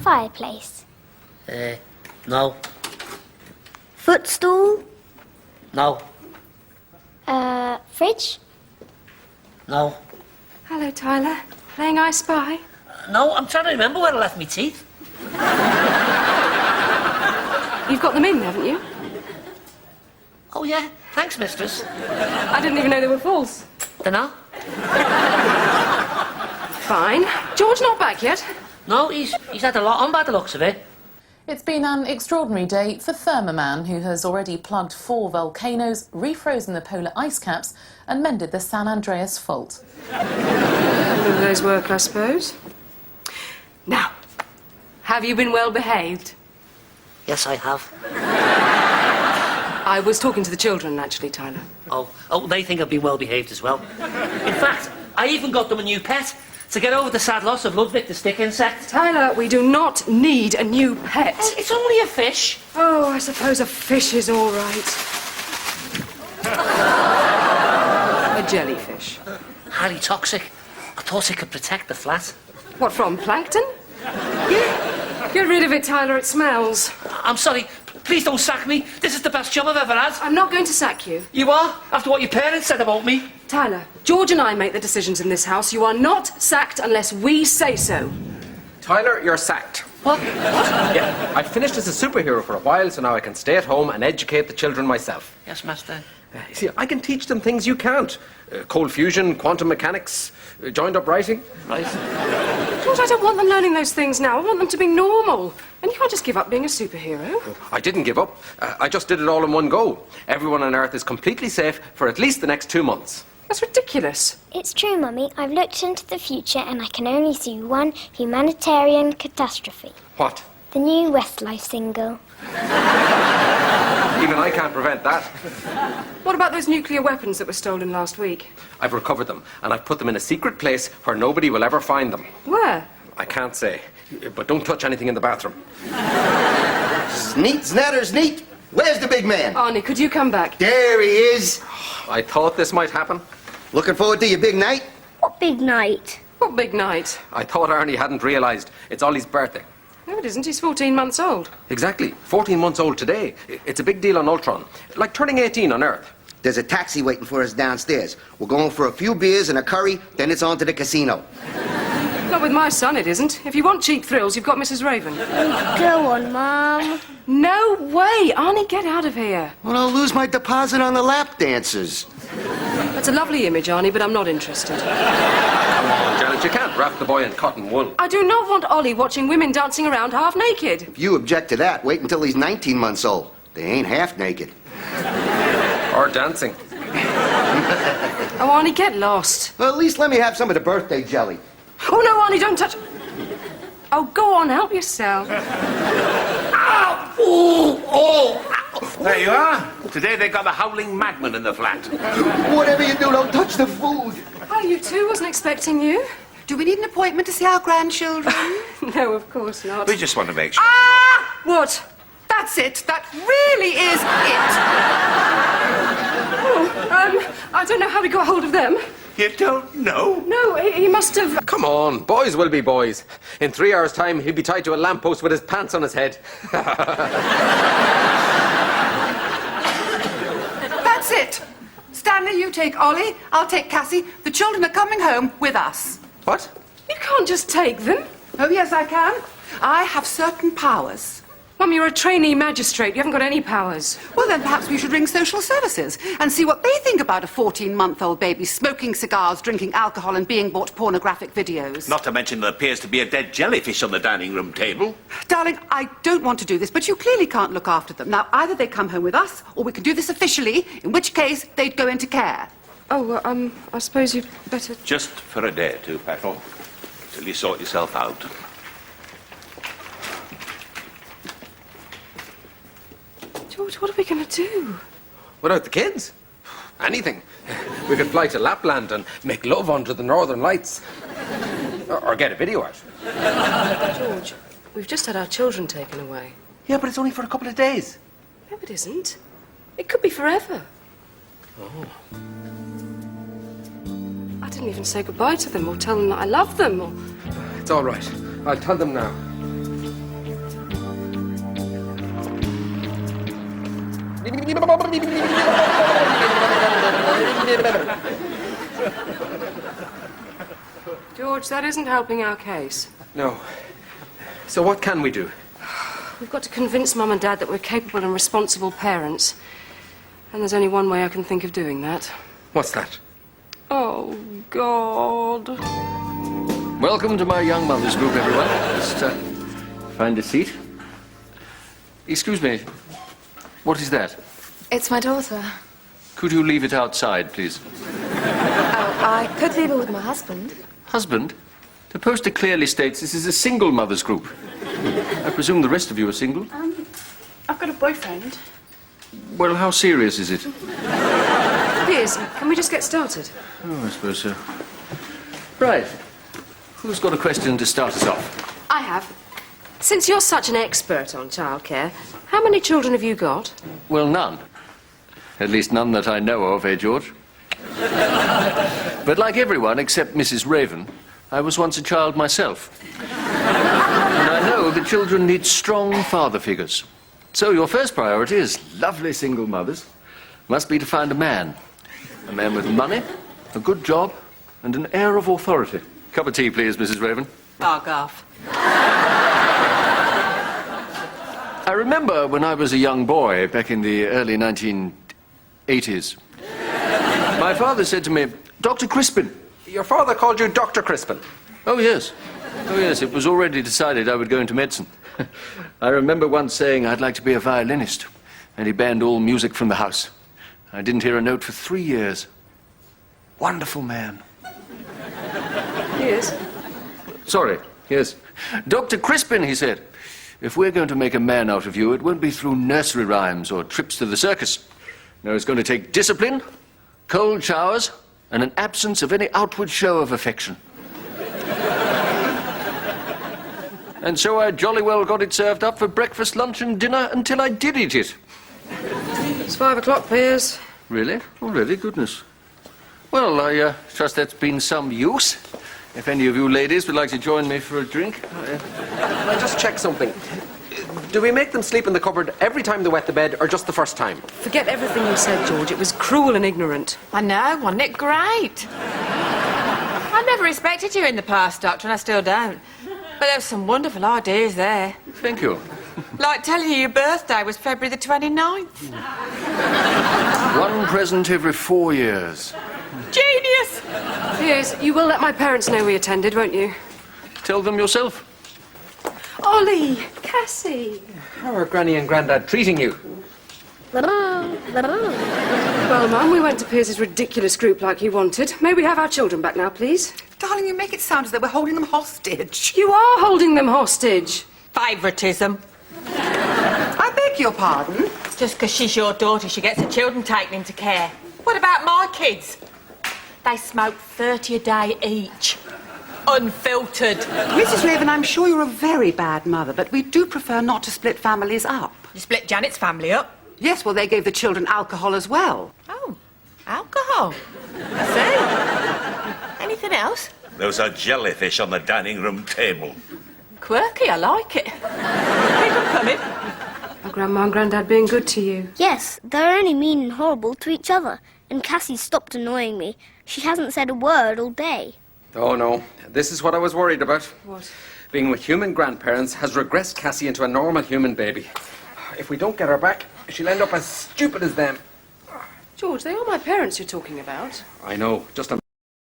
Fireplace. No. Footstool. No. Fridge. No. Hello, Tyler. Playing I Spy? No, I'm trying to remember where I left my teeth. You've got them in, haven't you? Oh, yeah. Thanks, mistress. I didn't even know they were false. Dunno. Fine. George not back yet? No, he's had a lot on by the looks of it. It's been an extraordinary day for Thermoman, who has already plugged 4 volcanoes, refrozen the polar ice caps and mended the San Andreas fault. None of those work, I suppose. Now, have you been well behaved? Yes, I have. I was talking to the children, actually, Tyler. Oh, they think I've been well behaved as well. In fact, I even got them a new pet to get over the sad loss of Ludwig the stick insect. Tyler, we do not need a new pet. It's only a fish. Oh, I suppose a fish is all right. A jellyfish. Highly toxic. I thought it could protect the flat. What, from plankton? Yeah. Get rid of it, Tyler, it smells. I'm sorry. Please don't sack me. This is the best job I've ever had. I'm not going to sack you. You are? After what your parents said about me? Tyler, George and I make the decisions in this house. You are not sacked unless we say so. Tyler, you're sacked. What? Yeah, I finished as a superhero for a while, so now I can stay at home and educate the children myself. Yes, master. You see, I can teach them things you can't. Cold fusion, quantum mechanics, joined-up writing. Right. George, I don't want them learning those things now. I want them to be normal. And you can't just give up being a superhero. I didn't give up. I just did it all in one go. Everyone on Earth is completely safe for at least the next 2 months. That's ridiculous. It's true, Mummy. I've looked into the future and I can only see one humanitarian catastrophe. What? The new Westlife single. Even I can't prevent that. What about those nuclear weapons that were stolen last week? I've recovered them, and I've put them in a secret place where nobody will ever find them. Where? I can't say, but don't touch anything in the bathroom. Sneet, snatters, neat. Where's the big man? Arnie, could you come back? There he is. I thought this might happen. Looking forward to your big night? What big night? What big night? I thought Arnie hadn't realised it's Ollie's birthday. No, it isn't. He's 14 months old. Exactly. 14 months old today. It's a big deal on Ultron. Like turning 18 on Earth. There's a taxi waiting for us downstairs. We're going for a few beers and a curry, then it's on to the casino. Not with my son, it isn't. If you want cheap thrills, you've got Mrs. Raven. Go on, Mum. No way! Arnie, get out of here. Well, I'll lose my deposit on the lap dancers. That's a lovely image, Arnie, but I'm not interested. Come on, Janet, you can't wrap the boy in cotton wool. I do not want Ollie watching women dancing around half naked. If you object to that, wait until he's 19 months old. They ain't half naked. Or dancing. Oh, Arnie, get lost. Well, at least let me have some of the birthday jelly. Oh, no, Arnie, don't touch... Oh, go on, help yourself. Ow! Oh! Oh! There you are. Today they got the howling madman in the flat. Whatever you do, don't touch the food. Oh, you too? Wasn't expecting you. Do we need an appointment to see our grandchildren? No, of course not. We just want to make sure. Ah! What? That's it. That really is it. Oh, I don't know how we got hold of them. You don't know? No, he must have... Come on, boys will be boys. In 3 hours' time, he'll be tied to a lamppost with his pants on his head. That's it. Stanley, you take Ollie. I'll take Cassie. The children are coming home with us. What? You can't just take them. Oh, yes, I can. I have certain powers. Mum, you're a trainee magistrate. You haven't got any powers. Well, then perhaps we should ring social services and see what they think about a 14-month-old baby smoking cigars, drinking alcohol and being bought pornographic videos. Not to mention there appears to be a dead jellyfish on the dining room table. Darling, I don't want to do this, but you clearly can't look after them. Now, either they come home with us, or we can do this officially, in which case they'd go into care. Oh, I suppose you'd better... Just for a day or two, Petal. Till you sort yourself out. George, what are we going to do? Without the kids? Anything. We could fly to Lapland and make love under the northern lights. Or get a video out. George, we've just had our children taken away. Yeah, but it's only for a couple of days. No, it isn't. It could be forever. Oh. I didn't even say goodbye to them or tell them that I love them or... It's all right. I'll tell them now. George, that isn't helping our case. No. So what can we do? We've got to convince Mum and Dad that we're capable and responsible parents. And there's only one way I can think of doing that. What's that? Oh, God. Welcome to my young mothers group, everyone. Just find a seat. Excuse me. What is that? It's my daughter. Could you leave it outside, please? Oh, I could leave her with my husband. Husband? The poster clearly states this is a single mothers group. I presume the rest of you are single? I've got a boyfriend. Well, how serious is it? Piers, can we just get started? Oh, I suppose so. Right. Who's got a question to start us off? I have. Since you're such an expert on childcare, how many children have you got? Well, none. At least none that I know of, eh, George? But like everyone except Mrs. Raven, I was once a child myself. And I know that children need strong father figures. So your first priority as lovely single mothers must be to find a man. A man with money, a good job, and an air of authority. Cup of tea, please, Mrs. Raven. Bug off. I remember when I was a young boy, back in the early 1980s, my father said to me, Dr. Crispin. Your father called you Dr. Crispin. Oh, yes. Oh, yes, it was already decided I would go into medicine. I remember once saying I'd like to be a violinist, and he banned all music from the house. I didn't hear a note for 3 years. Wonderful man. Piers? Sorry, yes. Dr. Crispin, he said, if we're going to make a man out of you, it won't be through nursery rhymes or trips to the circus. No, it's going to take discipline, cold showers, and an absence of any outward show of affection. And so I jolly well got it served up for breakfast, lunch and dinner until I did eat it. It's 5 o'clock, Piers. Really? Already? Goodness. Well, I trust that's been some use. If any of you ladies would like to join me for a drink. I'll just check something. Do we make them sleep in the cupboard every time they wet the bed, or just the first time? Forget everything you said, George. It was cruel and ignorant. I know, wasn't it great? I never respected you in the past, Doctor, and I still don't. But there were some wonderful ideas there. Thank you. Like telling you your birthday was February the 29th. One present every 4 years. Genius! Piers, you will let my parents know we attended, won't you? Tell them yourself. Ollie! Cassie! How are Granny and Grandad treating you? Well, Mum, we went to Piers's ridiculous group like you wanted. May we have our children back now, please? Darling, you make it sound as though we're holding them hostage. You are holding them hostage. Favouritism. I beg your pardon? Just because she's your daughter, she gets her children taken into care. What about my kids? They smoke 30 a day each. Unfiltered. Mrs. Raven, I'm sure you're a very bad mother, but we do prefer not to split families up. You split Janet's family up. Yes, well, they gave the children alcohol as well. Oh, alcohol. I see. Anything else? Those are jellyfish on the dining room table. Quirky, I like it. Keep them coming. Are Grandma and Grandad being good to you? Yes, they're only mean and horrible to each other. And Cassie stopped annoying me. She hasn't said a word all day. Oh, no. This is what I was worried about. What? Being with human grandparents has regressed Cassie into a normal human baby. If we don't get her back, she'll end up as stupid as them. George, they are my parents you're talking about. I know, just a